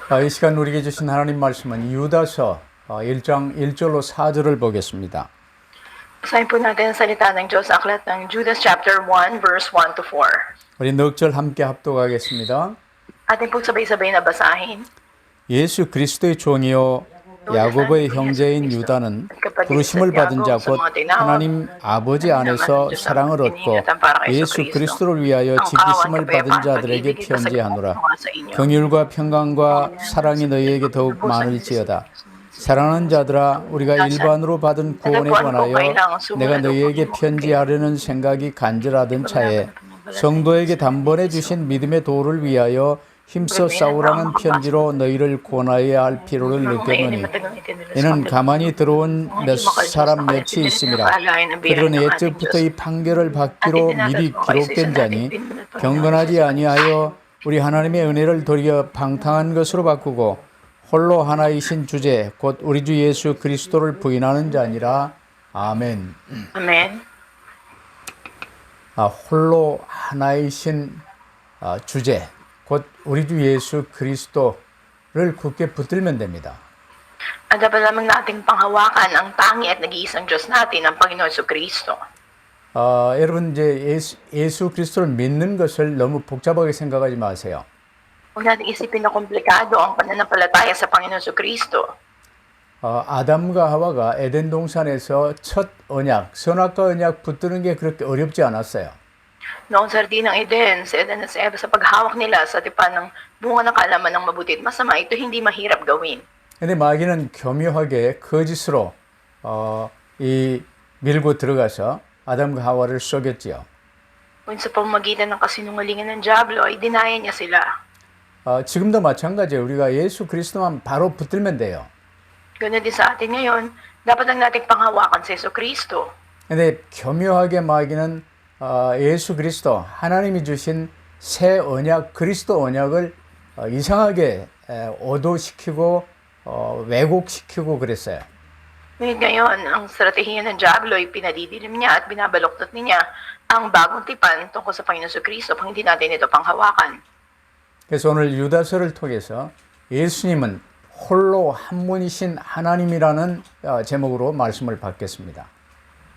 이 시간 우리에게 주신 하나님 말씀은 유다서 1장 1절로 4절을 보겠습니다. Basahin po natin ang salita ng Diyos sa aklat ng Judas chapter 1 verse 1 to 4. 우리 넉 절 함께 합독하겠습니다. Atin po sabay-sabay na basahin. 예수 그리스도의 종이요 야고보의 형제인 유다는 부르심을 받은 자 곧 하나님 아버지 안에서 사랑을 얻고 예수 그리스도를 위하여 지키심을 받은 자들에게 편지하노라. 긍휼과 평강과 사랑이 너희에게 더욱 많을지어다. 사랑하는 자들아, 우리가 일반으로 받은 구원에 관하여 내가 너희에게 편지하려는 생각이 간절하던 차에 성도에게 단번에 주신 믿음의 도를 위하여 힘써 싸우라는 편지로 너희를 권하여야 할 필요를 느꼈노니 이는 가만히 들어온 사람 몇이 있음이라. 그들은 옛적부터 이 판결을 받기로 미리 기록된 자니 경건하지 아니하여 우리 하나님의 은혜를 도리어 방탕한 것으로 바꾸고 홀로 하나이신 주제 곧 우리 주 예수 그리스도를 부인하는 자니라. 아멘. Amen. 홀로 하나이신 주제 곧 우리 주 예수 그리스도를 굳게 붙들면 됩니다. Ang dapat lamang nating panghawakan ang tangi at nag-iisang Diyos natin, ang Panginoon Jesucristo. 여러분 이제 예수 그리스도를 믿는 것을 너무 복잡하게 생각하지 마세요. Huwag nating isipin na komplikado ang pananampalataya sa Panginoon Jesucristo. 아담과 하와가 에덴 동산에서 첫 언약, 선악과 언약 붙드는 게 그렇게 어렵지 않았어요. Noong sa Hardin ng Eden, si Eden at si Eva, sa paghawak nila sa tipan ng bunga ng kaalaman ng mabuti at masama, ito hindi mahirap gawin. 근데 마귀는 교묘하게 거짓으로 밀고 들어가서 아담과 하와를 속였지요. Kung sa pamamagitan ng kasinungalingan ng Diablo, ay dinaya niya sila. 지금도 마찬가지예요. 우리가 예수 그리스도만 바로 붙들면 돼요. Ganoon din sa atin ngayon, dapat lang nating panghawakan sa Jesucristo. 근데 교묘하게 마귀는 예수 그리스도 하나님이 주신 새 언약 그리스도 언약을 이상하게 오도시키고 왜곡시키고 그랬어요. Ngunit ngayon, ang strategiya ng Diablo ay pinadidilim niya at binabaluktot niya ang bagong tipan tungkol sa Panginoon Jesucristo pang hindi natin ito panghawakan. 그래서 오늘 유다서를 통해서 예수님은 홀로 한 분이신 하나님이라는 제목으로 말씀을 받겠습니다.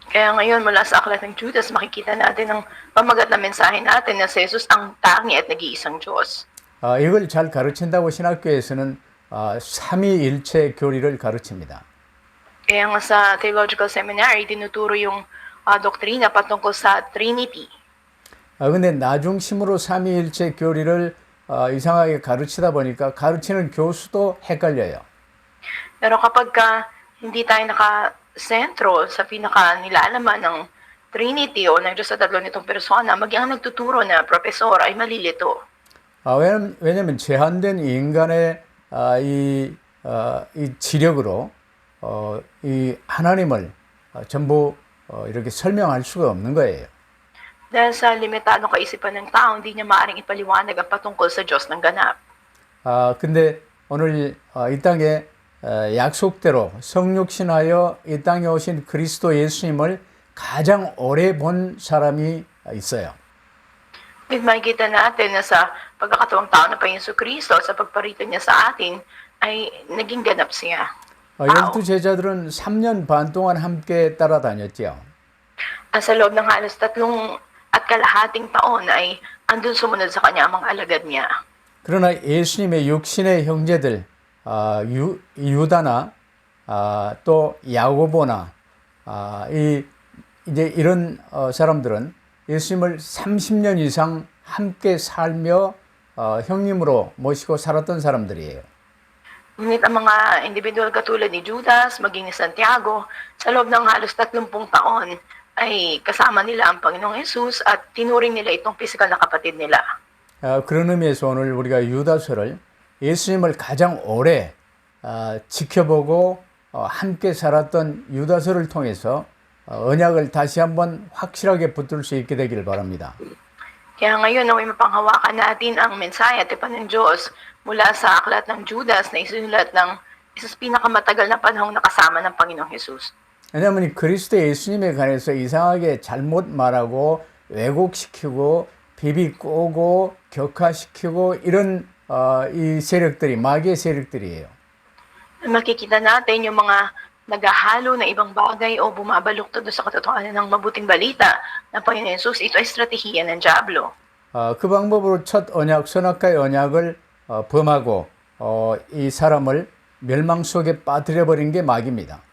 Kaya ngayon mula sa aklat ng Judas, makikita natin ang pamagat na mensahe natin na si Jesus ang tangi at nag-iisang Diyos. 이걸 잘 가르친다고 신학교에서는 삼위일체 교리를 가르칩니다. Kaya nga sa Theological Seminary, tinuturo yung doktrina patungkol sa Trinity. 근데 나중심으로 삼위일체 교리를 이상하게 가르치다 보니까 가르치는 교수도 헷갈려요. Pero kapag hindi tayo sentro sa pinaka-nilalaman ng Trinity o ng Diyos sa tatlo nitong persona, maging ang nagtuturo na profesor ay malilito. 왜냐하면 제한된 인간의 이 지력으로 이 하나님을 전부 이렇게 설명할 수가 없는 거예요. Dahil sa limitadong kaisipan ng tao, hindi niya maaaring ipaliwanag ang patungkol sa Diyos ng ganap. 근데 오늘 이 땅에 약속대로 성육신하여 이 땅에 오신 그리스도 예수님을 가장 오래 본 사람이 있어요. At makikita natin na sa pagkakatawang tao na Panginoon Jesucristo, sa pagparito niya sa atin, ay naging ganap siya. 12 제자들은 3년 반 동안 함께 따라다녔죠. Sa loob ng halos 3.5 taon ay andun sumunod sa kanya ang mga alagad niya. 그러나 예수님의 육신의 형제들 유다나 또 야고보나 이제 이런 사람들은 예수님을 30년 이상 함께 살며 형님으로 모시고 살았던 사람들이에요. Ngunit ang mga individual katulad ni Judas, maging ni Santiago, sa loob ng halos 30 taon ay kasama nila ang Panginoong Jesus at tinuring nila itong pisikal na kapatid nila. 그런 의미에서 오늘 우리가 유다서를 예수님을 가장 오래 지켜보고 함께 살았던 유다서를 통해서 언약을 다시 한번 확실하게 붙들 수 있게 되기를 바랍니다. Kaya ngayon, naway mapanghawakan natin ang mensahe at tipan ng Diyos mula sa aklat ng Judas na isinulat ng isa sa pinakamatagal na panahong nakasama ng Panginoong Jesus. 왜냐하면 이 그리스도 예수님에 관해서 이상하게 잘못 말하고 왜곡시키고 비비 꼬고 격화시키고 이런 이 세력들이 마귀의 세력들이에요. Makikita natin yung mga naghahalo ng ibang bagay o bumabaluktot doon sa katotohanan ng mabuting balita ng Panginoon Yesus. Ito ay estratehiya ng Diablo. 그 방법으로 첫 언약, 선악과의 언약을 범하고 이 사람을 멸망 속에 빠뜨려 버린 게 마귀입니다.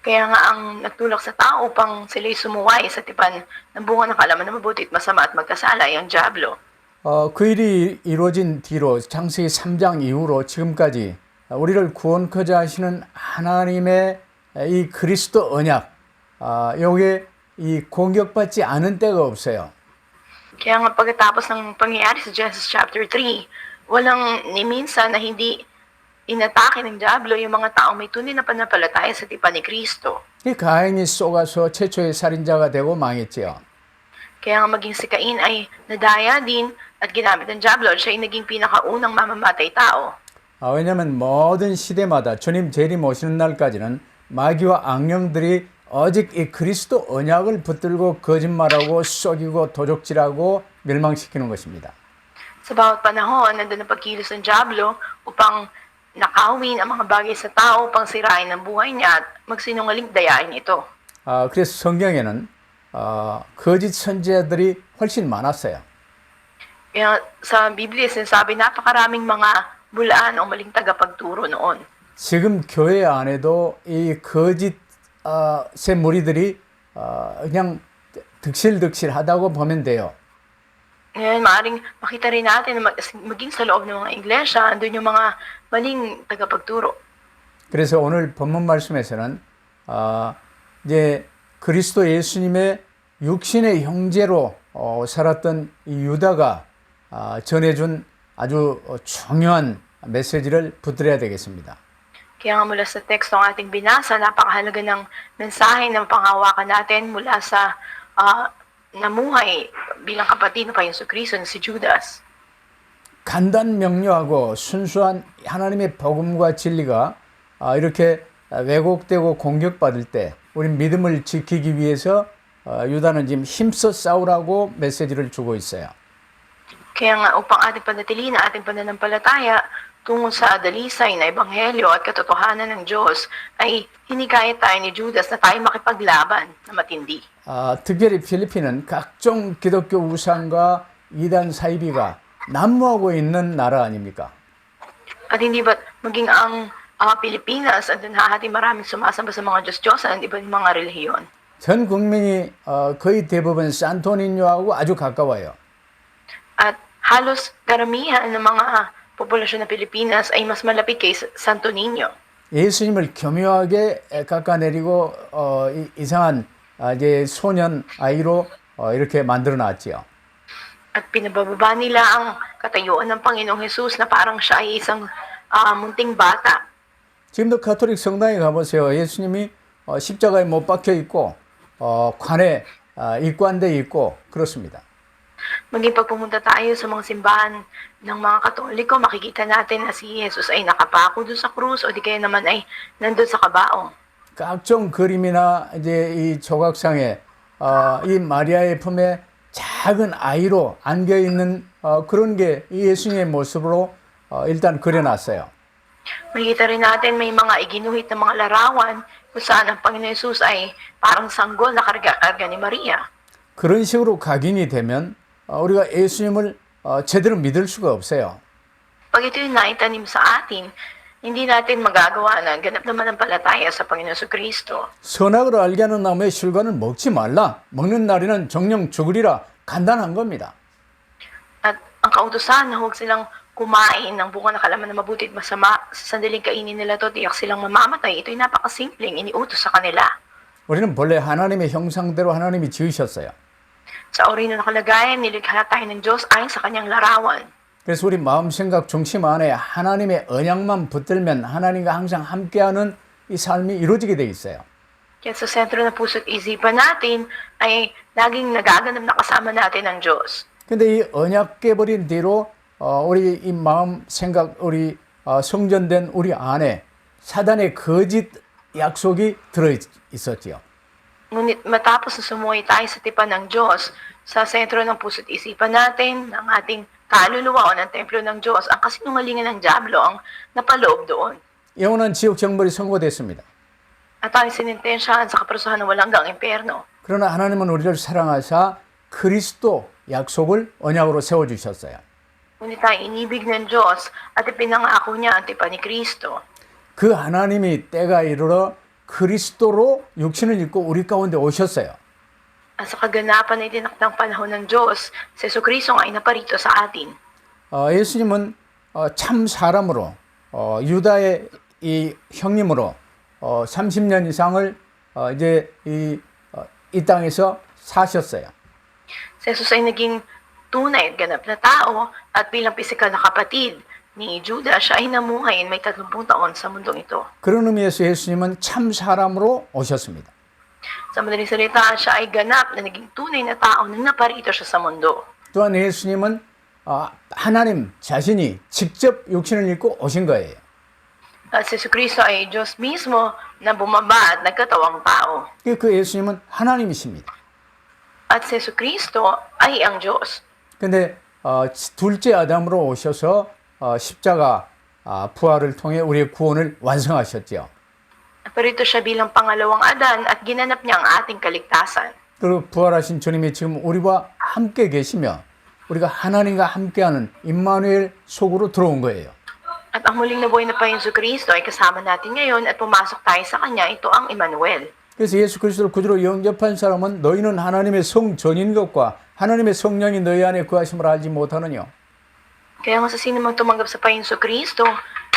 Kaya nga ang nagtulak sa tao upang sila'y sumuway sa tipan ng bunga ng kaalaman na mabuti at masama at magkasala ay ang Diablo. 그 일이 이루어진 뒤로 창세기 3장 이후로 지금까지 우리를 구원코자 하시는 하나님의 이 그리스도 언약, 요게 이 공격받지 않은 때가 없어요. Kaya nga pagkatapos ng pangyayari sa Genesis chapter 3, walang ni minsan na hindi inatake ng Diablo yung mga taong may tunay na panampalataya sa tipan ni Kristo. 이 가인이 쏘가서 최초의 살인자가 되고 망했지요. Kaya nga maging si Cain ay nadaya din at ginamit ng Diablo at siya ay naging pinakaunang mamamatay tao. 왜냐하면 모든 시대마다 주님 재림 오시는 날까지는 마귀와 악령들이 오직 이 그리스도 언약을 붙들고 거짓말하고 속이고 도적질하고 멸망시키는 것입니다. Sa bawat panahon, nandun ang pagkilos ng Diablo upang nakawin ang mga bagay sa tao upang sirain ang buhay niya at magsinungaling dayain ito. 그래서 성경에는 거짓 선지자들이 훨씬 많았어요. Kaya sa Biblia, sinasabi napakaraming mga bulaan o maling tagapagturo noon. 지금 교회 안에도 이 거짓 새 무리들이 그냥 득실득실하다고 보면 돼요. Ngayon, maaaring makita rin natin na maging sa loob ng mga iglesia, andun yung mga maling tagapagturo. 그래서 오늘 본문 말씀에서는 이제 그리스도 예수님의 육신의 형제로 살았던 이 유다가 전해준 아주 중요한 메시지를 붙들어야 되겠습니다. Kaya nga mula sa teksto ng ating binasa, napakahalaga ng mensahe na mapanghawakan natin mula sa namuhay bilang kapatid ng Panginoon Kristo na si Judas. 간단 명료하고 순수한 하나님의 복음과 진리가 이렇게 왜곡되고 공격받을 때 우리 믿음을 지키기 위해서 유다는 지금 힘써 싸우라고 메시지를 주고 있어요. Kaya nga upang ating panatilihin ang ating pananampalataya tungo sa dalisay na ebanghelyo at katotohanan ng Diyos ay hinikayat tayo ni Judas na tayo makipaglaban na matindi. 특별히 필리핀은 각종 기독교 우상과 이단 사이비가 난무하고 있는 나라 아닙니까? At hindi ba maging ang Pilipinas at nahahati maraming sumasamba sa mga Diyos-Diyosan, di ba yung mga relihiyon? 전 국민이 거의 대부분 산토니뇨하고 아주 가까워요. At halos karamihan ng mga populasyon ng Pilipinas ay mas malapit kay Santo Niño. 예수님을 교묘하게 깎아내리고 이상한 이제 소년 아이로 이렇게 만들어 놨지요. At pinabababa nila ang katayuan ng Panginoong Jesus na parang siya ay isang munting bata. 지금도 가톨릭 성당에 가보세요. 예수님이 십자가에 못 박혀 있고 관에 입관돼 있고 그렇습니다. Maging pag pumunta tayo sa mga simbahan ng mga Katoliko, makikita natin na si Jesus ay nakapako doon sa krus o di kaya naman ay nandun sa kabaong. 각종 그림이나 이제 이 조각상에 이 마리아의 품에 작은 아이로 안겨 있는 그런 게 이 예수님의 모습으로 일단 그려놨어요. Makikita rin natin may mga iginuhit na mga larawan kung saan ang Panginoon Jesus ay parang sanggol na karga ni Maria. 그런 식으로 각인이 되면 우리가 예수님을 제대로 믿을 수가 없어요. Pag ito yung naitanim sa atin, hindi natin magagawa na ganap naman ang palataya sa Panginoon Kristo. 선악을 알게 하는 나무의 실과는 먹지 말라. 먹는 날에는 정령 죽으리라. 간단한 겁니다. At ang kautusan na huwag silang kumain ng bunga ng kalaman na mabuti at masama, sa sandaling kainin nila to, tiyak silang mamamatay. Ito'y napakasimpleng iniutos sa kanila. 우리는 본래 하나님의 형상대로 하나님이 지으셨어요. Sa uri na nakalagayan, nilikha tayo ng Diyos ayon sa kanyang larawan. 그래서 우리 마음 생각 중심 안에 하나님의 언약만 붙들면 하나님과 항상 함께하는 이 삶이 이루어지게 돼 있어요. Kaya sa sentro ng puso't isipan natin ay laging nagaganap na kasama natin ang Diyos. 근데 이 언약 깨버린 뒤로 우리 이 마음 생각 우리 성전된 우리 안에 사단의 거짓 약속이 들어 있었지요. Ngunit matapos na sumuhay tayo sa tipan ng Diyos, sa sentro ng puso't isipan natin, ng ating kaluluwa o ng templo ng Diyos, ang kasinungalingan ng Diablo ang napaloob doon. 영원한 지옥 정벌이 선고됐습니다. At tayo sinintensyahan sa kaparusahan ng walang hanggang impyerno. 그러나 하나님은 우리를 사랑하사 그리스도 약속을 언약으로 세워주셨어요. Ngunit tayo inibig ng Diyos at ipinangako niya ang tipan ni Kristo. 그 하나님이 때가 이르러 그리스도로 육신을 입고 우리 가운데 오셨어요. At sa kaganapan na itinakdang panahon ng Diyos, si Jesucristo ay naparito sa atin. 예수님은 참 사람으로 유다의 이 형님으로 30년 이상을 이제 이 땅에서 사셨어요. Si Jesus ay naging tunay at ganap na tao at bilang pisikal na kapatid ni Judas, siya ay namuhay may 30 taon sa mundong ito. 그런 의미에서 예수님은 참 사람으로 오셨습니다. Sa madaling salita, siya ay ganap na naging tunay na tao nang naparito siya sa mundo. 또한 예수님은 하나님 자신이 직접 육신을 입고 오신 거예요. At si Jesucristo ay Diyos mismo na bumaba at nagkatawang tao. 그 예수님은 하나님이십니다. At si Jesucristo ay ang Diyos. 근데 둘째 아담으로 오셔서 십자가 부활을 통해 우리의 구원을 완성하셨죠. Naparito siya bilang pangalawang Adan at ginanap niya ang ating kaligtasan. 그리고 부활하신 주님이 지금 우리와 함께 계시며 우리가 하나님과 함께하는 임마누엘 속으로 들어온 거예요. At ang muling nabuhay na Panginoon Jesucristo ay kasama natin ngayon at pumasok tayo sa Kanya. Ito ang Emmanuel. 그래서 예수 그리스도를 구주로 영접한 사람은 너희는 하나님의 성전인 것과 하나님의 성령이 너희 안에 거하심을 알지 못하느냐. Kaya nga sa sino mang tumanggap sa Panginoon Jesucristo,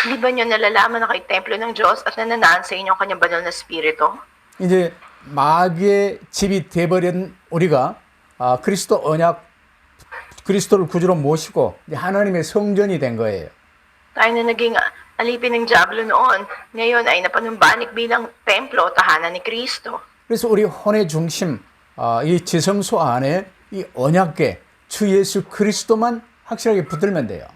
hindi ba niyo nalalaman na kayo templo ng Diyos at nananaan sa inyo ang Kanyang banal na Espiritu? 이제 마귀의 집이 돼버린 우리가 그리스도 언약, 그리스도를 구주로 모시고 이제 하나님의 성전이 된 거예요. Tayo na naging alipin ng Diablo noon, ngayon ay napanumbalik bilang templo o tahanan ni Kristo. 그래서 우리 혼의 중심, 이 지성소 안에 이 언약궤, 주 예수 그리스도만 확실하게 붙들면 돼요.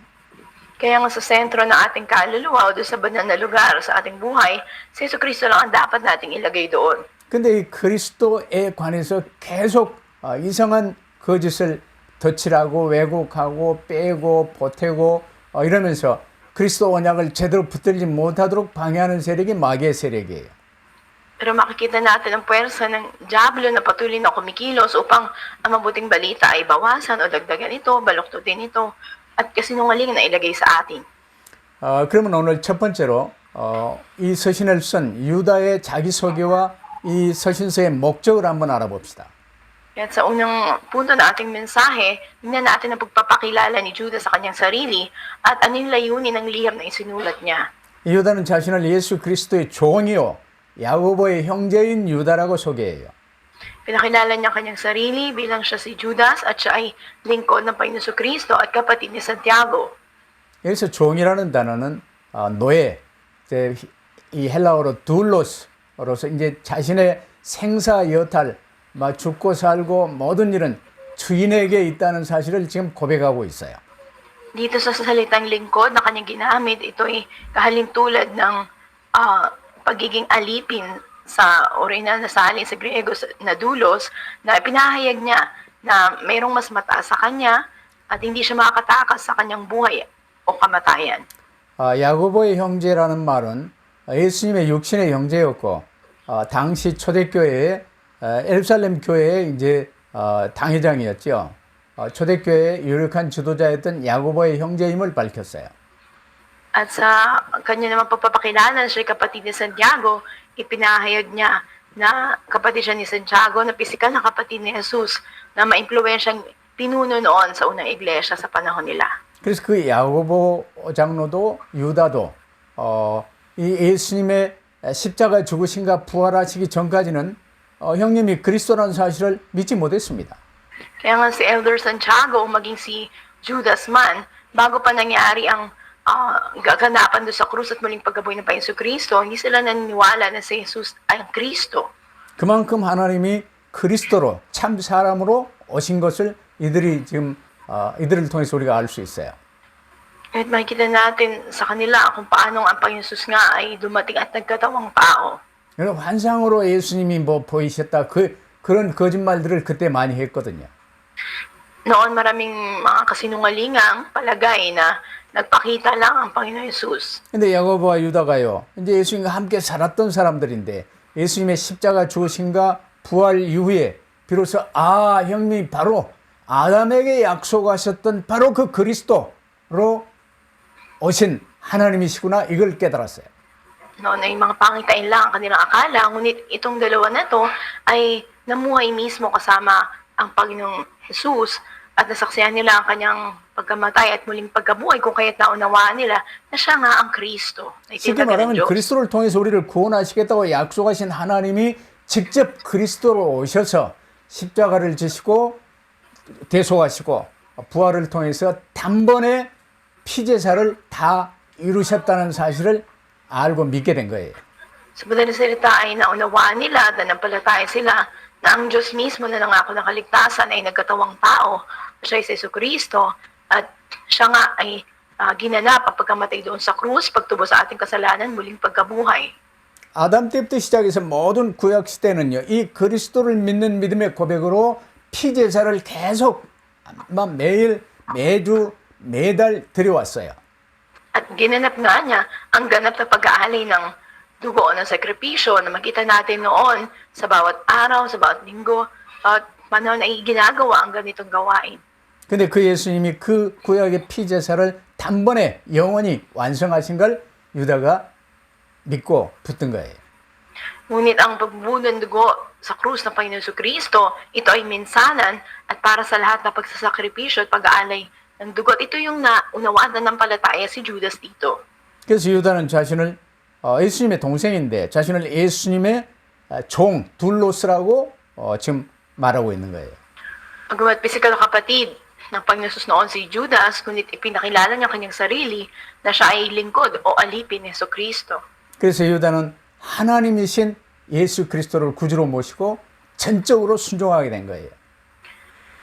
Kaya nga sa sentro ng ating kaluluwa o doon sa banal na lugar sa ating buhay, si Jesucristo lang ang dapat nating ilagay doon. 근데 이 그리스도에 관해서 계속 이상한 거짓을 덧칠하고 왜곡하고 빼고 보태고 이러면서 그리스도 언약을 제대로 붙들지 못하도록 방해하는 세력이 마귀의 세력이에요. Pero makikita natin ang puwersa ng Diablo na patuloy na kumikilos upang ang mabuting balita ay bawasan o dagdagan ito, baluktutin ito, at kasinungalingan na ilagay sa atin. 그러면 오늘 첫 번째로 이 서신을 쓴 유다의 자기소개와 이 서신서의 목적을 한번 알아봅시다. At sa unang punto na ating mensahe, tingnan natin ang pagpapakilala ni Judas sa kanyang sarili at anong layunin ng liham na isinulat niya. 이 유다는 자신을 예수 그리스도의 종이요 야고보의 형제인 유다라고 소개해요. Pinakilala niya kanyang sarili bilang siya si Judas at siya ay lingkod ng Panginoon Jesucristo at kapatid ni Santiago. 여기서 종이라는 단어는 노예, 이 헬라어로 둘로스로서 이제 자신의 생사 여탈, 죽고 살고 모든 일은 주인에게 있다는 사실을 지금 고백하고 있어요. Dito sa salitang lingkod na kanyang ginamit, ito ay kahalintulad ng pagiging alipin sa original na salin sa Griego na doulos, na pinahayag niya na mayroong mas mataas sa kanya at hindi siya makakatakas sa kanyang buhay o kamatayan. 야고보의 형제라는 말은 예수님의 육신의 형제였고 당시 초대교회의 예루살렘 교회의 이제 당회장이었죠. 초대교회의 유력한 지도자였던 야고보의 형제임을 밝혔어요. At sa kanya naman pagpapakilala siya kapatid ni Santiago, ipinahayag niya na kapatid siya ni Santiago, na pisikal na kapatid ni Jesus, na maimpluwensyang pinuno noon sa unang iglesia sa panahon nila. 그래서 그 야고보 장로도 유다도 이 예수님의 십자가 죽으신가 부활하시기 전까지는 형님이 그리스도라는 사실을 믿지 못했습니다. Kaya nga si Elder Santiago, maging si Judas man, bago pa nangyari ang gaganapan doon sa krus at muling pagkabuhay ng Panginoon Kristo, hindi sila naniniwala na si Jesus ay ang Kristo. 그만큼 하나님이 그리스도로 참 사람으로 오신 것을 이들이 지금 이들을 통해서 우리가 알 수 있어요. At makikita natin sa kanila kung paano ang Panginoon Jesus nga ay dumating at nagkatawang tao. 여러분 환상으로 예수님이 뭐 보이셨다 그런 거짓말들을 그때 많이 했거든요. Noon maraming mga kasinungalingang palagay na nagpakita lang ang Panginoon Yesus. 근데 야고보와 유다가요, 이제 예수님과 함께 살았던 사람들인데 예수님의 십자가 죽으심과 부활 이후에 비로소 형님이 바로 아담에게 약속하셨던 바로 그 그리스도로 오신 하나님이시구나 이걸 깨달았어요. Noon ay mga pangitain lang ang kanilang akala, ngunit itong dalawa na to ay namuhay mismo kasama ang Panginoong Jesus at nasaksihan nila ang kanyang pagkamatay at muling pagkabuhay kung kaya't naunawaan nila na siya nga ang Kristo. Na 쉽게 itinatag ng 말하면 Diyos. 그리스도를 통해서 우리를 구원하시겠다고 약속하신 하나님이 직접 그리스도로 오셔서 십자가를 지시고 대속하시고 부활을 통해서 단번에 피제사를 다 이루셨다는 사실을 알고 믿게 된 거예요. Sa madaling salita ay naunawaan nila at nanampalataya sila na ang Diyos mismo na nangako ng kaligtasan ay nagkatawang tao, siya ay si Jesucristo, at siya nga ay ginanap ang pagkamatay doon sa krus, pagtubo sa ating kasalanan, muling pagkabuhay. 아담 때부터 시작해서 모든 구약 시대는요, 이 그리스도를 믿는 믿음의 고백으로 피제사를 계속 매일, 매주, 매달 드려왔어요. At ginanap nga niya ang ganap na pag-aalay ng dugo ng sakripisyo na makita natin noon sa bawat araw, sa bawat linggo, at panahon ay ginagawa ang ganitong gawain. 근데 그 예수님이 그 구약의 피제사를 단번에 영원히 완성하신 걸 유다가 믿고 붙든 거예요. Ngunit ang pagbubuo ng dugo sa krus ng Panginoon Jesucristo, ito ay minsanan at para sa lahat na pagsasakripisyo at pag-aalay ng dugo. Ito yung naunawaan na ng palataya si Judas dito. 그래서 유다는 자신을 예수님의 동생인데 자신을 예수님의 종 둘로스라고 지금 말하고 있는 거예요. Pagamat pisikal na kapatid ng Panginoon Jesus noon si Judas, ngunit ipinakilala niya kanyang sarili na siya ay lingkod o alipin ni Jesucristo. 그래서 유다는 하나님이신 예수 그리스도를 구주로 모시고 전적으로 순종하게 된 거예요.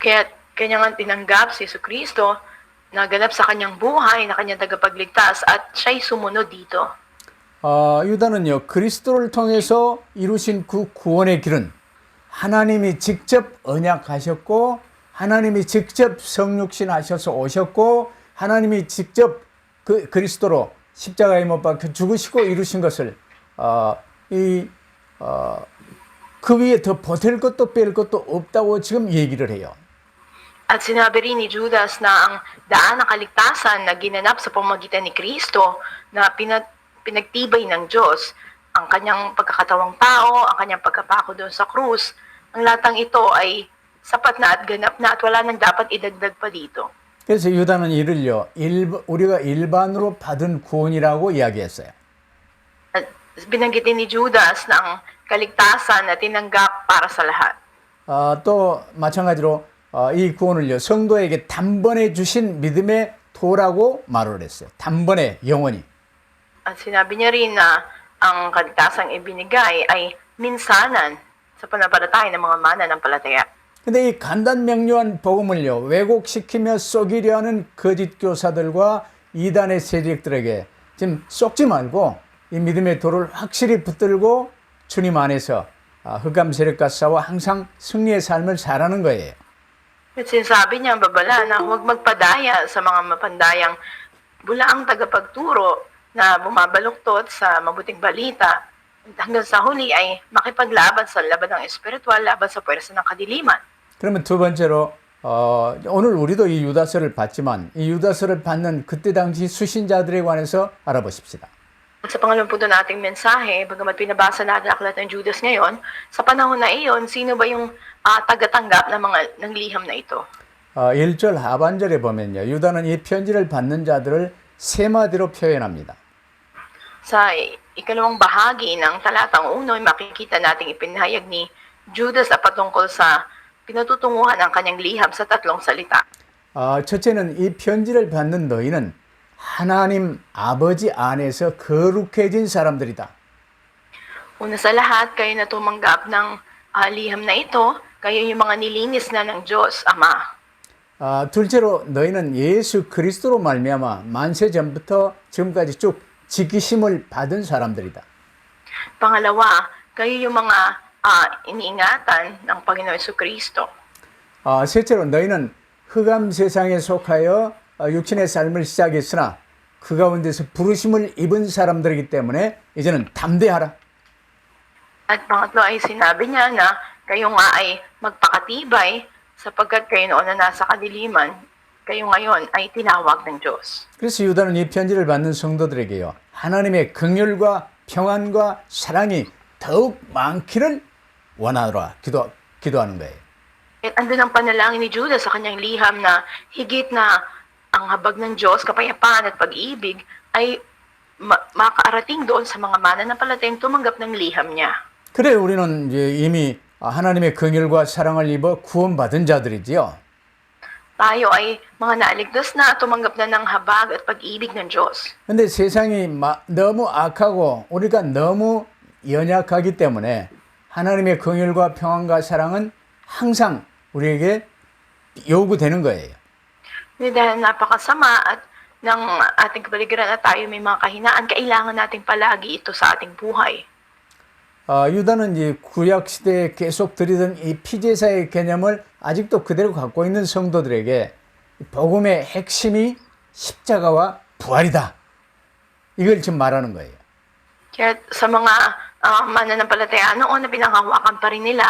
Kaya kanya nga tinanggap si Jesucristo, naganap sa kanyang buhay na kanyang tagapagligtas at siya'y sumunod dito. 유다는요, 그리스도를 통해서 이루신 그 구원의 길은 하나님이 직접 언약하셨고 하나님이 직접 성육신 하셔서 오셨고 하나님이 직접 그 그리스도로 십자가에 못 박혀 죽으시고 이루신 것을 그 위에 더 보탤 것도 뺄 것도 없다고 지금 얘기를 해요. At sinabi rin ni Judas na ang daan ng kaligtasan na ginanap sa pamamagitan ni Kristo na pinagtibay ng Diyos, ang kanyang pagkakatawang tao, ang kanyang pagkapako doon sa krus, ang latang ito ay sapat na at ganap na at wala nang dapat idagdag pa dito. 그래서 유다는 이를요, 우리가 일반으로 받은 구원이라고 이야기했어요. At binanggitin ni Judas na ang kaligtasan na tinanggap para sa lahat. 또 마찬가지로 이 구원을요, 성도에게 단번에 주신 믿음의 도라고 말을 했어요. 단번에 영원히. At sinabi niya rin na ang kaligtasang ibinigay ay minsanan sa panampalataya ng mga mananampalataya. 근데 이 간단명료한 복음을요, 왜곡시키며 쏘기려 하는 거짓 교사들과 이단의 세력들에게 지금 쏙지 말고 이 믿음의 도를 확실히 붙들고 주님 안에서 흑암 세력과 싸워 항상 승리의 삶을 살아가는 거예요. At sinasabi niya ang babala na huwag magpadaya sa mga mapandayang bulaang tagapagturo na bumabaluktot sa mabuting balita. Hanggang sa huli ay makipaglaban sa laban ng espiritual, laban sa puwersa ng kadiliman. 그러면 두 번째로 오늘 우리도 이 유다서를 봤지만 이 유다서를 받는 그때 당시 수신자들에 관해서 알아보십시다. At sa pangalawang punto nating mensahe, bagamat pinabasa natin ang aklat ng Judas ngayon, sa panahon na iyon, sino ba yung tagatanggap ng liham na ito? 1절 하반절에 보면요. 유다는 이 편지를 받는 자들을 세 마디로 표현합니다. Sa ikalawang bahagi ng talatang uno, makikita nating ipinahayag ni Judas na patungkol sa pinatutunguhan ng kanyang liham sa tatlong salita. 첫째는 이 편지를 받는 너희는 하나님 아버지 안에서 거룩해진 사람들이다. Una sa lahat, kayo na tumanggap ng liham na ito, kayo yung mga nilinis na ng Diyos, Ama. 둘째로 너희는 예수 그리스도로 말미암아 만세 전부터 지금까지 쭉 지키심을 받은 사람들이다. Pangalawa, kayo yung mga iniingatan ng Panginoon Jesucristo. 셋째로 너희는 흑암 세상에 속하여 육신의 삶을 시작했으나 그 가운데서 부르심을 입은 사람들이기 때문에 이제는 담대하라. At pangatlo ay sinabi niya na kayo nga ay magpakatibay sapagkat kayo noon na nasa kadiliman, kayo ngayon ay tinawag ng Diyos. 그래서 유다는 이 편지를 받는 성도들에게요, 하나님의 긍휼과 평안과 사랑이 더욱 많기를 원하노라 기도하는 거예요. At andun ang panalangin ni Judas sa kanyang liham na higit na ang habag ng Diyos, kapayapaan at pag-ibig ay makaarating doon sa mga mananampalatayang tumanggap ng liham niya. 그래 우리는 이제 이미 하나님의 긍휼과 사랑을 입어 구원받은 자들이지요. Tayo ay mga naaligtas na at tumanggap na ng habag at pag-ibig ng Diyos. 근데 세상이 너무 악하고 우리가 너무 연약하기 때문에 하나님의 긍휼과 평안과 사랑은 항상 우리에게 요구되는 거예요. Dahil napakasama at ng ating kapaligiran at tayo may mga kahinaan, kailangan nating palagi ito sa ating buhay. 유다는 이 구약 시대에 계속 드리던 이 피제사의 개념을 아직도 그대로 갖고 있는 성도들에게 복음의 핵심이 십자가와 부활이다. 이걸 지금 말하는 거예요. Kaya sa mga mananampalataya noon na pinanghawakan pa rin nila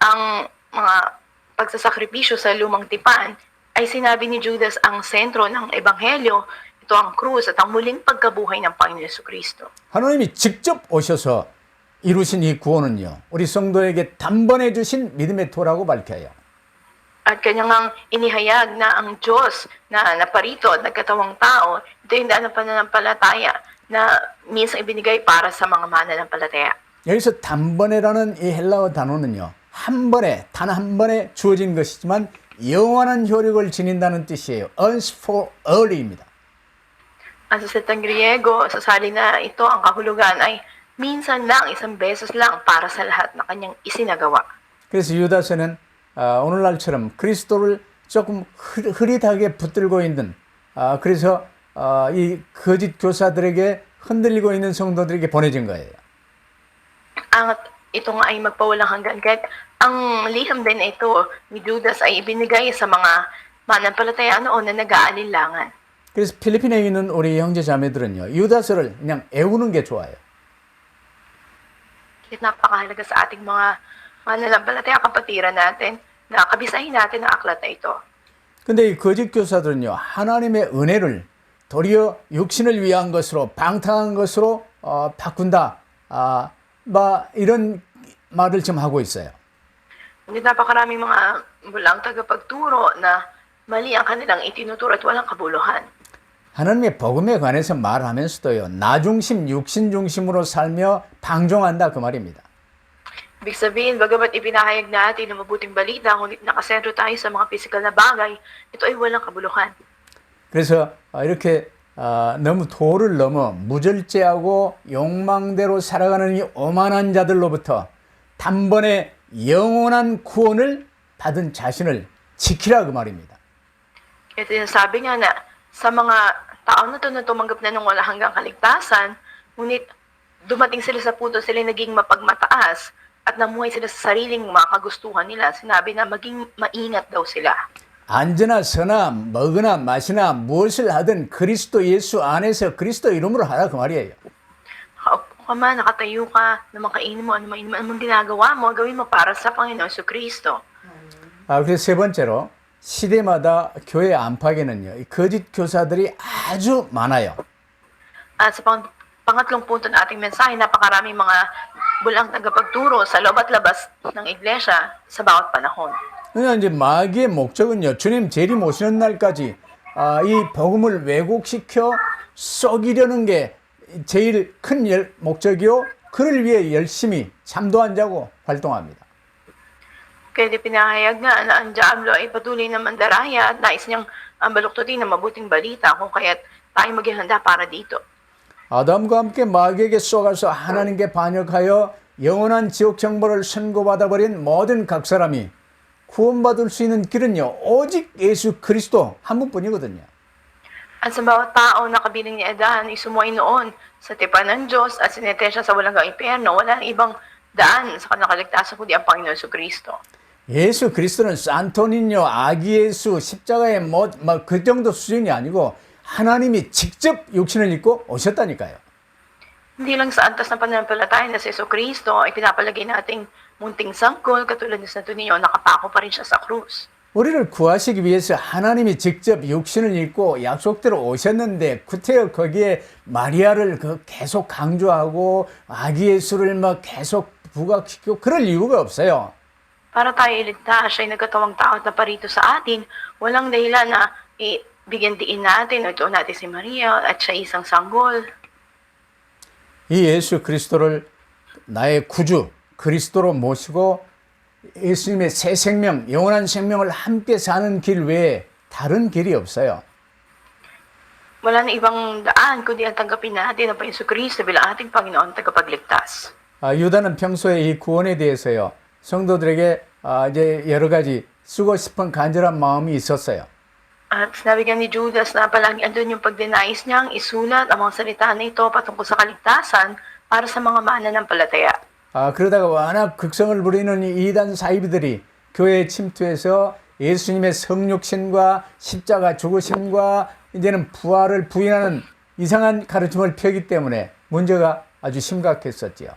ang mga pagsasakripisyo sa lumang tipan, ay sinabi ni Judas ang sentro ng ebanghelyo, ito ang krus at ang muling pagkabuhay ng Panginoon Jesucristo. 하나님이 직접 오셔서 이루신 이 구원은요, 우리 성도에게 단번에 주신 믿음의 토라고 밝혀요. At kanyang inihayag na ang Diyos na naparito at nagkatawang tao, ito yung daan ng pananampalataya na minsan ibinigay para sa mga mananampalataya. 여기서 단번에라는 이 헬라어 단어는요, 한 번에, 단 한 번에 주어진 것이지만 영원한 효력을 지닌다는 뜻이에요. Once for all입니다. Ang sa salitang Griego, sa salina ito, ang kahulugan ay minsan lang, isang beses lang para sa lahat na kanyang isinagawa. 그래서 유다서는 오늘날처럼 그리스도를 조금 흐릿하게 붙들고 있는, 그래서 이 거짓 교사들에게 흔들리고 있는 성도들에게 보내진 거예요. Ang ito nga ay magpawalang hanggan. Kahit ang liham din ito ni Judas ay ibinigay sa mga mananampalataya noon na nag-aalinlangan. 그래서 필리핀에 있는 우리 형제 자매들은요, 유다서를 그냥 애우는 게 좋아요. Kaya napakahalaga sa ating mga mananampalataya kapatiran natin na kabisahin natin ang aklat na ito. 근데 이 거짓 교사들은요, 하나님의 은혜를 도리어 육신을 위한 것으로, 방탕한 것으로 바꾼다. 이런 말을 지금 하고 있어요. Hindi napakaraming mga bulang tagapagturo na mali ang kanilang itinuturo at walang kabuluhan. 하나님의 복음에 관해서 말하면서도요, 나 중심, 육신 중심으로 살며 방종한다 그 말입니다. Ibig sabihin, bagamat ipinahayag natin ang mabuting balita, ngunit nakasentro tayo sa mga pisikal na bagay, ito ay walang kabuluhan. 그래서 이렇게 너무 도를 넘어 무절제하고 욕망대로 살아가는 이 오만한 자들로부터 단번에 영원한 구원을 받은 자신을 지키라 그 말입니다. Kaya sinasabi niya na sa mga tao na ito na tumanggap na ng wala hanggang kaligtasan, ngunit dumating sila sa punto sila naging mapagmataas at namuhay sila sa sariling mga kagustuhan nila. Sinabi na maging maingat daw sila. 앉으나 서나 먹으나 마시나 무엇을 하든 그리스도 예수 안에서 그리스도 이름으로 하라 그 말이에요. Kaupo ka man, nakatayo ka, na makainin mo, anong ginagawa mo, gawin mo para sa Panginoon Jesucristo. 그래서 세 번째로 시대마다 교회 안팎에는요, 이 거짓 교사들이 아주 많아요. At sa pangatlong punto ng ating mensahe, napakaraming mga bulang tagapagturo sa loob at labas ng iglesia sa bawat panahon. 그러니까 이제 마귀의 목적은요, 주님 재림 오시는 날까지 이 복음을 왜곡시켜 썩이려는 게 제일 큰 목적이요, 그를 위해 열심히 잠도 안 자고 활동합니다. Kaya di pinahayag nga na ang Diablo ay patuloy na mandaraya at nais niyang baluktutin ng mabuting balita kung kaya't tayo maghihanda para dito. 아담과 함께 마귀에게 쏘가서 하나님께 반역하여 영원한 지옥 정벌을 선고받아 버린 모든 각 사람이 구원받을 수 있는 길은요, 오직 예수 그리스도 한 분뿐이거든요. At sa bawat tao na kabiling ni Adan, isumuay noon sa tipan ng Diyos at sinete siya sa walang impyerno, walang ibang daan sa kanyang kaligtasan kundi ang Panginoon Jesucristo. 예수 그리스도는 산토니뇨, 아기 예수, 십자가의 그 정도 수준이 아니고 하나님이 직접 육신을 입고 오셨다니까요. Hindi lang sa antas ng pananampalataya na si Jesucristo ay pinapalagay nating munting sangkol, katulad ni Santo Niño, nakapako pa rin siya sa krus. 우리를 구하시기 위해서 하나님이 직접 육신을 입고 약속대로 오셨는데 구태여 거기에 마리아를 계속 강조하고 아기 예수를 계속 부각시키고 그럴 이유가 없어요. Para tayo iligtas, siya ay nagkatawang tao at naparito sa atin. Walang dahilan na bigyan diin natin o ituon natin si Maria at siya isang sanggol. 이 예수 그리스도를 나의 구주 그리스도로 모시고 예수님의 새 생명, 영원한 생명을 함께 사는 길 외에 다른 길이 없어요. Wala na ibang daan kundi ang tanggapin natin ang Jesucristo bilang ating Panginoon tagapagligtas. 유다는 평소에 이 구원에 대해서요, 성도들에게 이제 여러 가지 쓰고 싶은 간절한 마음이 있었어요. At sinabi nga ni Judas na palagi andun yung pagdenais niyang isulat ang mga salita na ito patungkol sa kaligtasan para sa mga mananampalataya. 그러다가 워낙 극성을 부리는 이 이단 사이비들이 교회에 침투해서 예수님의 성육신과 십자가 죽으심과 이제는 부활을 부인하는 이상한 가르침을 펴기 때문에 문제가 아주 심각했었지요.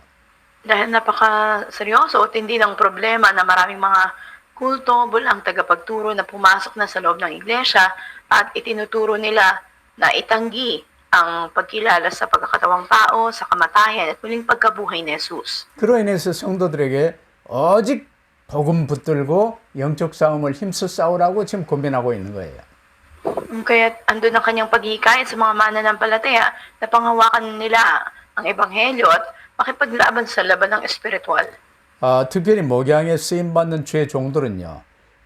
Dahil napaka-seryoso at hindi ng problema na maraming mga kulto, bulang tagapagturo na pumasok na sa loob ng iglesia at itinuturo nila na itanggi ang pagkilala sa pagkakatawang tao, sa kamatayan at muling pagkabuhay ni Jesus. 그로 인해서 성도들에게 오직 복음 붙들고 영적 싸움을 힘써 싸우라고 지금 고민하고 있는 거예요. Kaya andun ang kanyang paghihikayat sa mga mananampalataya na panghawakan nila ang ebanghelyo at makipaglaban sa laban ng espiritual. 특별히 목양에 쓰임받는 주의 종들은요,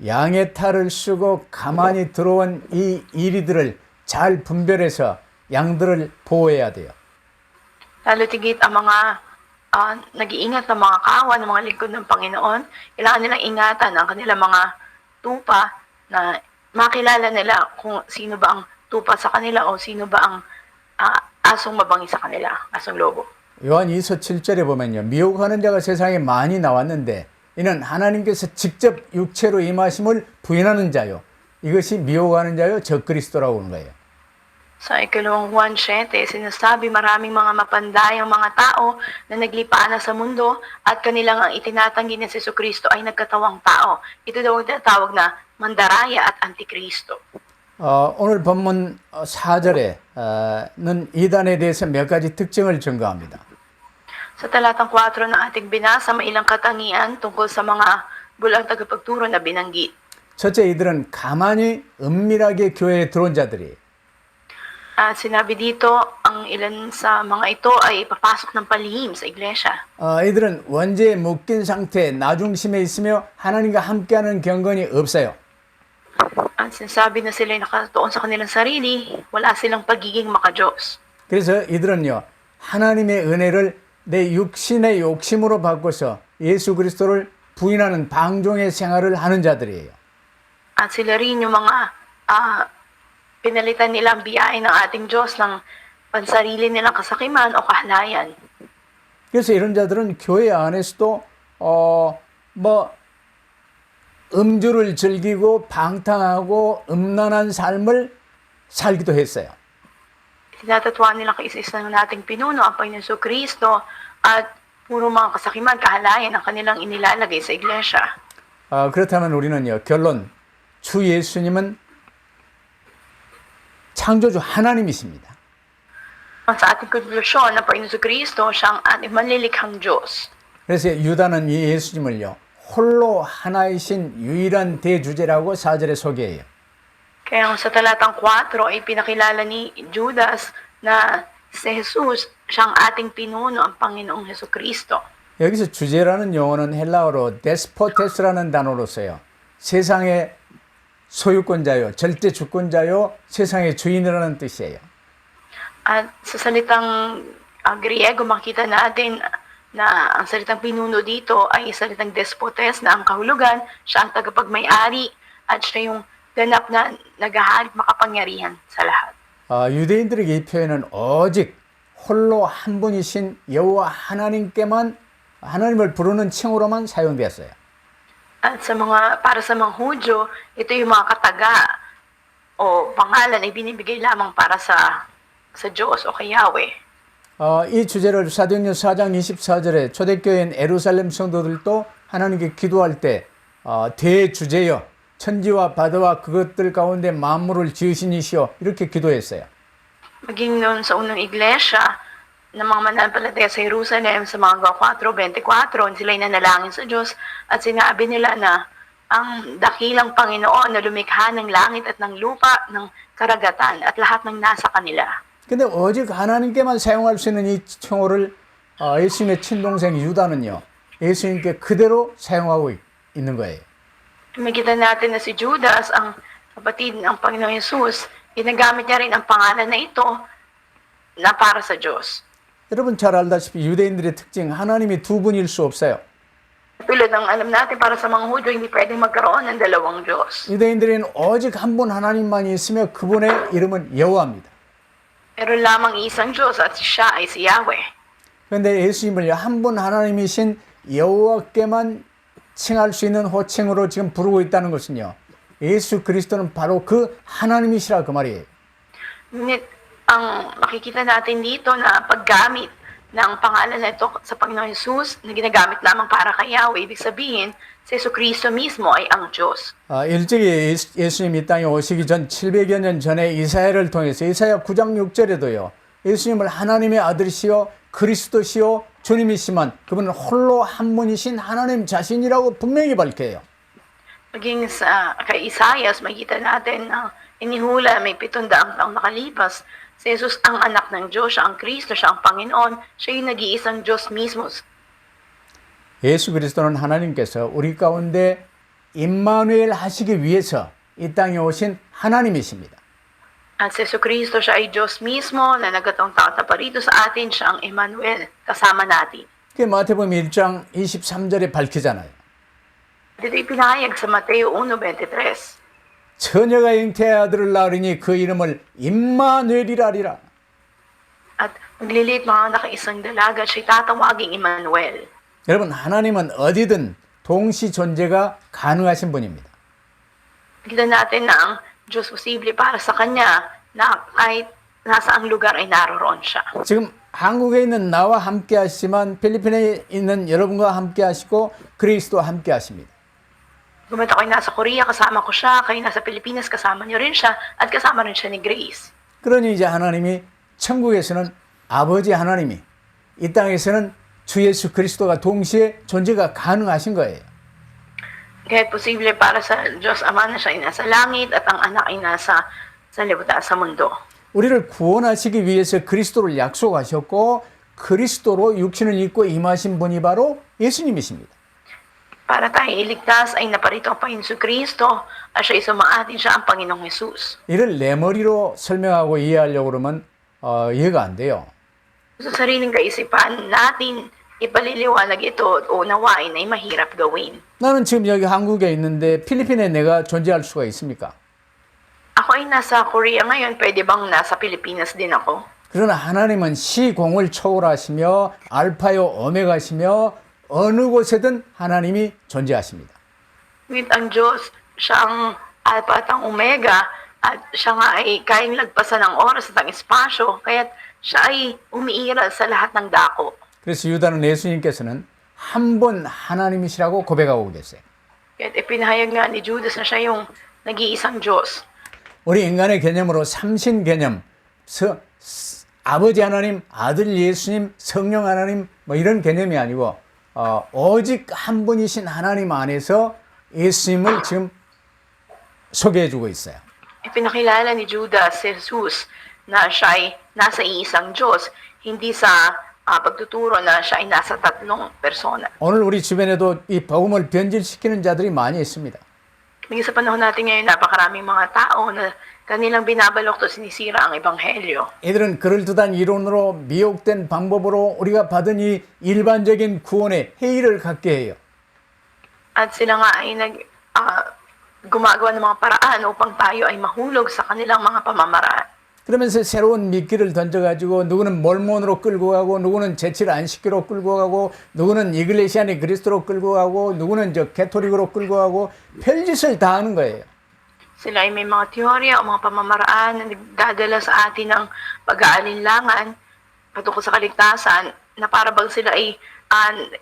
양의 탈을 쓰고 가만히 들어온 이 이리들을 잘 분별해서 양들을 보호해야 돼요. Lalo tigit ang mga nag-iingat ng mga kawan, ng mga lingkod ng Panginoon, kailangan nilang ingatan ang kanilang mga tupa na makilala nila kung sino ba ang tupa sa kanila o sino ba ang asong mabangi sa kanila, asong lobo. 요한 2서 7절에 보면요, 미혹하는 자가 세상에 많이 나왔는데 이는 하나님께서 직접 육체로 임하심을 부인하는 자요. 이것이 미혹하는 자요, 적그리스도라고 하는 거예요. Sa ikalawang Juan 7, sinasabi maraming mga mapandayang mga tao na naglipa na sa mundo at kanilang ang itinatanggi ni Jesucristo ay nagkatawang tao. Ito daw ang tinatawag na mandaraya at antikristo. 오늘 본문 4절에는 이단에 대해서 몇 가지 특징을 증거합니다. Sa talatang 4 na ating binasa, may ilang katangian tungkol sa mga bulang tagapagturo na binanggit. 첫째, 이들은 가만히 은밀하게 교회에 들어온 자들이. At sinabi dito, ang ilan sa mga ito ay papasok ng palihim sa iglesia. 이들은 원죄에 묶인 상태, 나중심에 있으며 하나님과 함께하는 경건이 없어요. At sinasabi na sila ay nakatuon sa kanilang sarili, wala silang pagiging makadiyos. 그래서 이들은요, 하나님의 은혜를 내 육신의 욕심으로 바꿔서 예수 그리스도를 부인하는 방종의 생활을 하는 자들이에요. At sila rin yung mga pinalitan nilang biyaya ng ating Diyos ng pansarili nilang kasakiman o kahlayan. 그래서 이런 자들은 교회 안에서도 음주를 즐기고 방탕하고 음란한 삶을 살기도 했어요. Tinatatuan nilang kaisa-isa ng nating pinuno ang Panginoon Jesucristo at puro mga kasakiman, kahalayan ang kanilang inilalagay sa iglesia. 그렇다면 우리는요, 결론, 주 예수님은 창조주 하나님이십니다. Sa ating konklusyon, ang Panginoon Jesucristo siya ang ating manlilikhang Diyos. 그래서 유다는 이 예수님을요, 홀로 하나이신 유일한 대주제라고 4절에 소개해요. Kaya sa talatang 4 ay pinakilala ni Judas na si Jesus siyang ating pinuno, ang Panginoong Jesucristo. 여기서 주제라는 용어는 헬라어로 데스포테스라는 단어로 써요. 세상의 소유권자요, 절대 주권자요, 세상의 주인이라는 뜻이에요. At sa salitang Griego, makita natin na ang salitang pinuno dito ay salitang despotes na ang kahulugan, siya ang tagapagmay-ari at siya yung ganap na naghahalip makapangyarihan sa lahat. 유대인들에게 이 표현은 오직 홀로 한 분이신 여호와 하나님께만, 하나님을 부르는 칭호로만 사용되었어요. At para sa mga Hudyo, ito yung mga kataga o pangalan ay binibigay lamang para sa Diyos o kay Yahweh. 이 주제를 사도행전 4장 24절에 초대교회인 에루살렘 성도들도 하나님께 기도할 때 대주제여 천지와 바다와 그것들 가운데 만물을 지으신 이시여 이렇게 기도했어요. Maging noon sa unang iglesia ng mga mananampalataya sa Jerusalem sa mga 4:24, sila'y nanalangin sa Diyos at sinabi nila na ang dakilang Panginoon na lumikha ng langit at ng lupa, ng karagatan at lahat ng nasa kanila. 근데 오직 하나님께만 사용할 수 있는 이稱호를 예수님의 친동생 유다는요. 예수님께 그대로 사용하고 있는 거예요. Makita natin na si Judas, ang kapatid ng Panginoong Yesus, ginagamit niya rin ang pangalan na ito na para sa Diyos. 여러분 잘 알다시피 유대인들의 특징 하나님이 두 분일 수 없어요. Tulad ng alam natin, para sa mga Hudyo, hindi pwedeng magkaroon ng dalawang Diyos. 유대인들은 오직 한 분 하나님만이 있으며 그분의 이름은 여호와입니다. Meron lamang isang Diyos at siya ay si Yahweh. 그런데 예수님을 한 분 하나님이신 여호와께만 칭할 수 있는 호칭으로 지금 부르고 있다는 것은요. 예수 그리스도는 바로 그 하나님이시라 그 말이에요. Ngunit ang makikita natin dito na paggamit ng pangalan na ito sa Panginoon Jesus na ginagamit lamang para kay Yahweh, ibig sabihin, si Jesucristo mismo ay ang Diyos. 일찍이 예수님이 이 땅에 오시기 전 700여 년 전에 이사야를 통해서 이사야 9장 6절에도요. 예수님을 하나님의 아들이시요 그리스도시요 주님이시만 그분은 홀로 한 분이신 하나님 자신이라고 분명히 밝혀요. Maging sa kay Isaias, makikita natin na inihula may 700 taong nakalipas. Si Jesus ang anak ng Diyos, siya ang Kristo, siya ang Panginoon, siya yung nag-iisang Diyos mismo. 예수 그리스도는 하나님께서 우리 가운데 임마누엘 하시기 위해서 이 땅에 오신 하나님이십니다. At si Jesucristo, siya ay Diyos mismo na nagkataong tao parito sa atin, siya ang Emmanuel, kasama natin. 그게 마태복음 1장 23절에 밝히잖아요. Dito ipinahayag sa Mateo 1:23. 처녀가 잉태의 아들을 낳으리니 그 이름을 임마누엘이라 하리라. At magliliit mga anak isang dalaga, siya'y tatawaging Emmanuel. 여러분 하나님은 어디든 동시 존재가 가능하신 분입니다. Kita natin na ang Diyos posible para sa Kanya na kahit nasaang lugar ay naroroon siya. 지금 한국에 있는 나와 함께 하시지만 필리핀에 있는 여러분과 함께 하시고 그리스도와 함께 하십니다. Gumat ako'y nasa Korea, kasama ko siya. Kayo nasa Pilipinas, kasama niyo rin siya. At kasama rin siya ni Grace. 그러니 이제 하나님이 천국에서는 아버지 하나님이 이 땅에서는 주 예수 그리스도가 동시에 존재가 가능하신 거예요. Kahit posible para sa Diyos Ama na siya ay nasa langit at ang anak ay nasa libutan sa mundo. 우리를 구원하시기 위해서 그리스도를 약속하셨고 그리스도로 육신을 입고 임하신 분이 바로 예수님이십니다. Para tayo iligtas ay naparito ang Panginoon Kristo at siya isumaatin siya ang Panginoong Jesus. 이를 내 머리로 설명하고 이해하려고 그러면 이해가 안 돼요. Sa sariling kaisipan natin, ipaliliwanag ito o unawain ay mahirap gawin. 나는 지금 여기 한국에 있는데 필리핀에 내가 존재할 수가 있습니까? Ako ay nasa Korea ngayon, pwede bang nasa Pilipinas din ako? 그러나 하나님은 시공을 초월하시며 알파요 오메가시며 어느 곳에든 하나님이 존재하십니다. Ngunit ang Diyos, siya ang Alpha at ang Omega, at siya nga ay kayang lagpasan ng oras at ang espasyo, kaya siya ay umiiral sa lahat ng dako. 그래서 유다는 예수님께서는 한 분 하나님이시라고 고백하고 계세요. Kaya ipinahayag nga ni Judas na siya yung nag-iisang Diyos. 우리 인간의 개념으로 삼신 개념, 아버지 하나님, 아들 예수님, 성령 하나님 뭐 이런 개념이 아니고 오직 한 분이신 하나님 안에서 예수님을 지금 소개해주고 있어요. Ipinakilala ni Judas si Jesus na siya ay nasa iisang Diyos, hindi sa pagtuturo na siya ay nasa tatlong persona. 오늘 우리 주변에도 이 복음을 변질시키는 자들이 많이 있습니다. May sa panahon natin ngayon, napakaraming mga tao na kanilang binabalok sinisira ang Ebanghelyo. 이들은 그럴듯한 이론으로 미혹된 방법으로 우리가 받은 이 일반적인 구원의 회의를 갖게 해요. At sila nga ay gumagawa ng mga paraan upang tayo ay mahulog sa kanilang mga pamamaraan. 그러면서 새로운 미끼를 던져가지고 누구는 몰몬으로 끌고 가고 누구는 제칠 안식교로 끌고 가고 누구는 이글레시아니 그리스도로 끌고 가고 누구는 저 개토릭으로 끌고 가고 별짓을 다 하는 거예요. Sila ay may mga teorya o mga pamamaraan na nagdadala sa atin ng pag-aalinlangan patungkol sa kaligtasan na para bang sila ay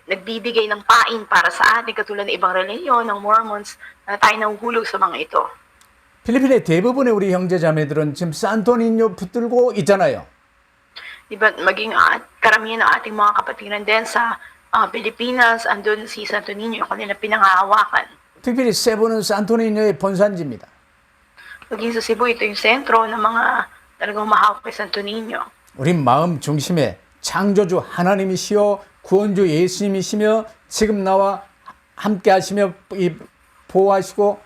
nagbibigay ng pain para sa atin katulad ng ibang reliyon, ng Mormons, na tayo nahuhulog sa mga ito. 필리핀의 대부분의 우리 형제자매들은 지금 산토니뇨 붙들고 있잖아요. Diba, maging karamihan ng ating mga kapatiran din sa Pilipinas, andun si Santo Niño, yung kanilang pinangahawakan. 특별히 세부는 산토니뇨의 본산지입니다. Maging sa Cebu, ito yung sentro ng mga talagang humahawak kay Santo Niño. 우리 마음 중심에 창조주 하나님이시여 구원주 예수님이시며 지금 나와 함께 하시며 보호하시고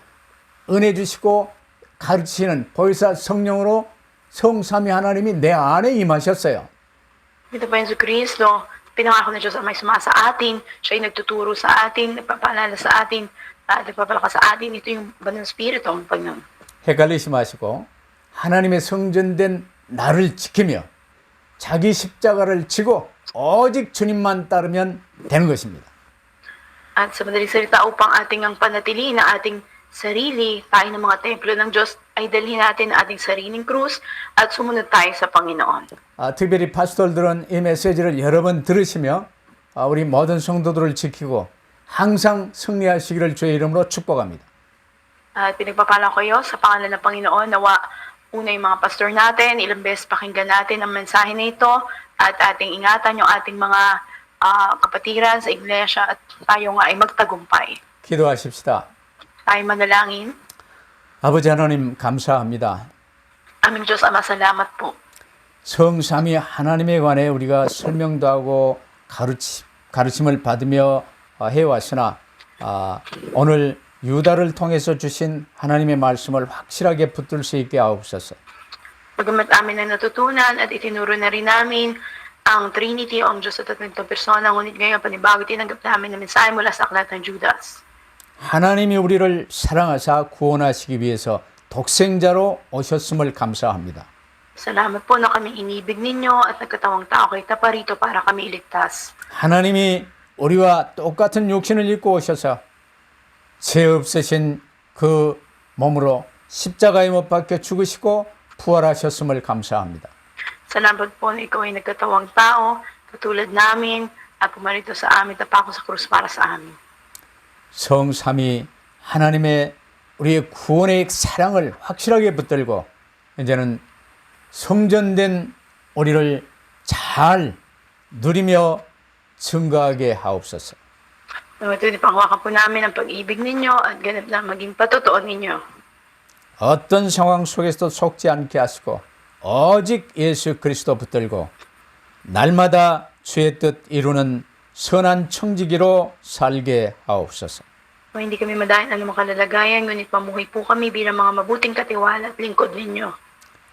은혜 주시고 가르치시는 보혜사 성령으로 성삼위 하나님이 내 안에 임하셨어요. Dito pa yung si Kristo, pinangako na Diyos ang may sumasa atin, siya ay nagtuturo sa atin, nagpapaalala sa atin, at nagpapalakas sa atin. Ito yung Banal Espiritu ang Panginoon. 헷갈리지 마시고 하나님의 성전된 나를 지키며 자기 십자가를 지고 오직 주님만 따르면 되는 것입니다. At sa madaling salita, upang ating ang panatiliin na ating sarili, tayo ng mga templo ng Diyos, ay dalhin natin ang ating sariling krus at sumunod tayo sa Panginoon. 특별히 파스tor들은 이 메시지를 여러 번 들으시며 우리 모든 성도들을 지키고 항상 승리하시기를 주의 이름으로 축복합니다. At pinagpapala ko kayo sa pangalan ng Panginoon, nawa una yung mga pastor natin, ilang beses pakinggan natin ang mensahe na ito at ating ingatan yung ating mga kapatiran sa iglesia at tayo nga ay magtagumpay. 기도하십시다. Tayo manalangin. 아버지 하나님 감사합니다. Aming Diyos Ama, salamat po. 성삼위 하나님에 관해 우리가 설명도 하고 가르침을 받으며 해왔으나 오늘 유다를 통해서 주신 하나님의 말씀을 확실하게 붙들 수 있게 하옵소서. Bagamat amin na natutunan at itinuro na rin namin ang Trinity o ang Diyos sa tatlong persona, ngunit ngayon panibago tinanggap namin na mensahe mula sa aklat ng Judas. 하나님이 우리를 사랑하사 구원하시기 위해서 독생자로 오셨음을 감사합니다. Salamat po na kami inibig ninyo at nagkatawang tao kayo taparito para kami iligtas. 하나님이 우리와 똑같은 육신을 입고 오셔서 죄 없으신 그 몸으로 십자가에 못 박혀 죽으시고 부활하셨음을 감사합니다. Salamat po na ikaw ay nagkatawang tao, katulad namin, at pumarito sa amin, tapako sa krus para sa amin. 성삼위 하나님의 우리의 구원의 사랑을 확실하게 붙들고 이제는 성전된 우리를 잘 누리며 증거하게 하옵소서. Ito pangwakan po namin ang pag-ibig ninyo at ganap na maging patotoo ninyo. 어떤 상황 속에서도 속지 않게 하시고 오직 예수 그리스도 붙들고 날마다 주의 뜻 이루는 선한 청지기로 살게 하옵소서. Kung hindi kami madahin anumang kalalagayan, ngunit pamuhay po kami bilang mga mabuting katiwala at lingkod ninyo.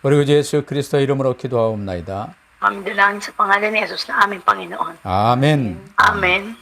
우리 주 예수 그리스도 이름으로 기도하옵나이다. Kami dalangin sa pangalan ni Jesus na aming Panginoon. 아멘. Amen.